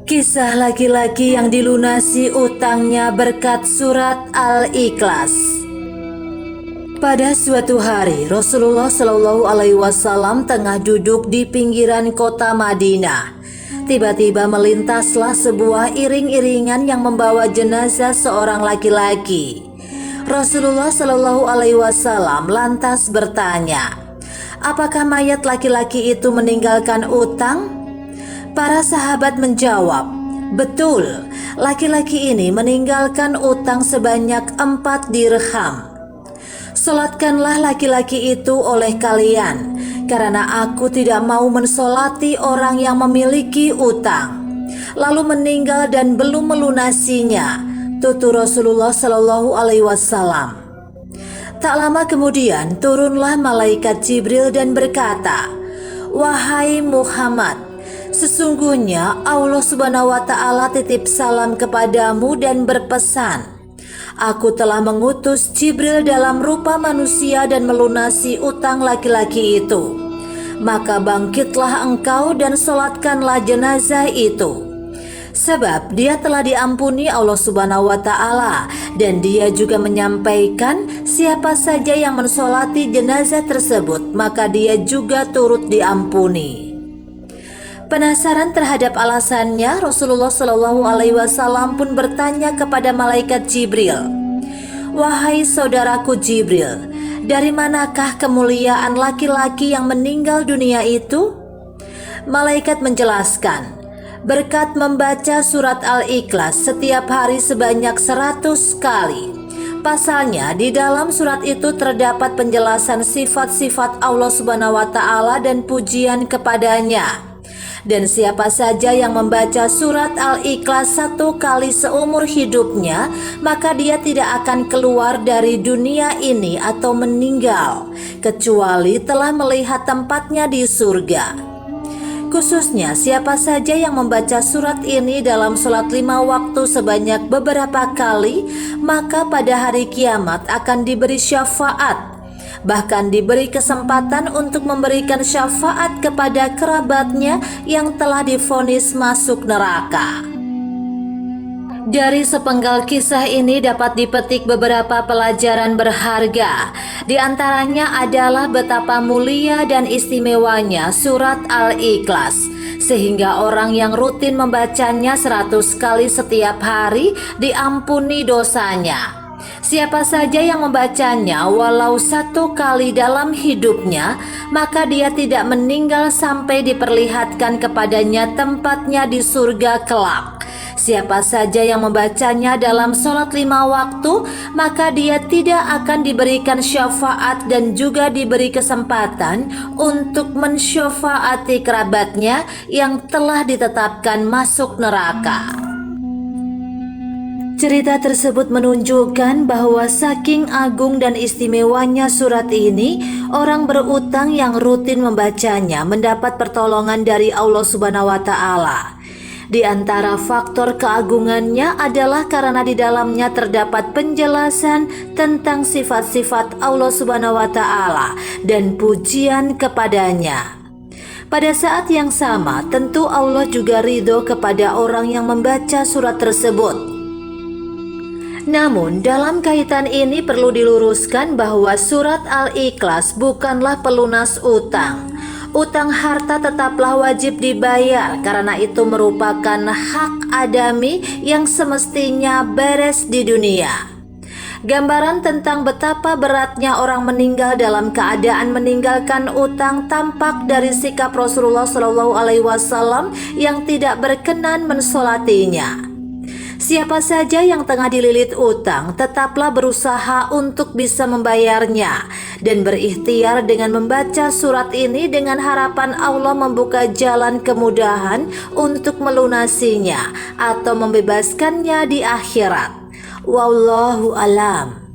Kisah laki-laki yang dilunasi utangnya berkat surat Al-Ikhlas. Pada suatu hari, Rasulullah Shallallahu Alaihi Wasallam tengah duduk di pinggiran kota Madinah. Tiba-tiba melintaslah sebuah iring-iringan yang membawa jenazah seorang laki-laki. Rasulullah Shallallahu Alaihi Wasallam lantas bertanya, "Apakah mayat laki-laki itu meninggalkan utang?" Para sahabat menjawab, "Betul, laki-laki ini meninggalkan utang sebanyak 4 dirham. Solatkanlah laki-laki itu oleh kalian, karena aku tidak mau mensolati orang yang memiliki utang, lalu meninggal dan belum melunasinya," tutur Rasulullah Shallallahu Alaihi Wasallam. Tak lama kemudian turunlah malaikat Jibril dan berkata, "Wahai Muhammad, sesungguhnya Allah Subhanahu wa Ta'ala titip salam kepadamu dan berpesan, aku telah mengutus Jibril dalam rupa manusia dan melunasi utang laki-laki itu. Maka bangkitlah engkau dan solatkanlah jenazah itu. Sebab dia telah diampuni Allah Subhanahu wa Ta'ala, dan dia juga menyampaikan siapa saja yang mensolati jenazah tersebut, maka dia juga turut diampuni." Penasaran terhadap alasannya, Rasulullah Shallallahu Alaihi Wasallam pun bertanya kepada malaikat Jibril, "Wahai saudaraku Jibril, dari manakah kemuliaan laki-laki yang meninggal dunia itu?" Malaikat menjelaskan, berkat membaca surat Al-Ikhlas setiap hari sebanyak 100 kali. Pasalnya di dalam surat itu terdapat penjelasan sifat-sifat Allah Subhanahu wa Ta'ala dan pujian kepadanya. Dan siapa saja yang membaca surat Al-Ikhlas 1 kali seumur hidupnya, maka dia tidak akan keluar dari dunia ini atau meninggal, kecuali telah melihat tempatnya di surga. Khususnya siapa saja yang membaca surat ini dalam sholat 5 waktu sebanyak beberapa kali, maka pada hari kiamat akan diberi syafaat. Bahkan diberi kesempatan untuk memberikan syafaat kepada kerabatnya yang telah divonis masuk neraka. Dari sepenggal kisah ini dapat dipetik beberapa pelajaran berharga. Di antaranya adalah betapa mulia dan istimewanya surat Al-Ikhlas, sehingga orang yang rutin membacanya 100 kali setiap hari diampuni dosanya. Siapa saja yang membacanya walau 1 kali dalam hidupnya, maka dia tidak meninggal sampai diperlihatkan kepadanya tempatnya di surga kelak. Siapa saja yang membacanya dalam sholat 5 waktu, maka dia tidak akan diberikan syafaat dan juga diberi kesempatan untuk mensyafaati kerabatnya yang telah ditetapkan masuk neraka. Cerita tersebut menunjukkan bahwa saking agung dan istimewanya surat ini, orang berutang yang rutin membacanya mendapat pertolongan dari Allah Subhanahu wa Ta'ala. Di antara faktor keagungannya adalah karena di dalamnya terdapat penjelasan tentang sifat-sifat Allah Subhanahu wa Ta'ala dan pujian kepadanya. Pada saat yang sama, tentu Allah juga ridho kepada orang yang membaca surat tersebut. Namun dalam kaitan ini perlu diluruskan bahwa surat Al-Ikhlas bukanlah pelunas utang. Utang harta tetaplah wajib dibayar karena itu merupakan hak adami yang semestinya beres di dunia. Gambaran tentang betapa beratnya orang meninggal dalam keadaan meninggalkan utang tampak dari sikap Rasulullah Shallallahu Alaihi Wasallam yang tidak berkenan mensolatinya. Siapa saja yang tengah dililit utang, tetaplah berusaha untuk bisa membayarnya dan berikhtiar dengan membaca surat ini dengan harapan Allah membuka jalan kemudahan untuk melunasinya atau membebaskannya di akhirat. Wallahu alam.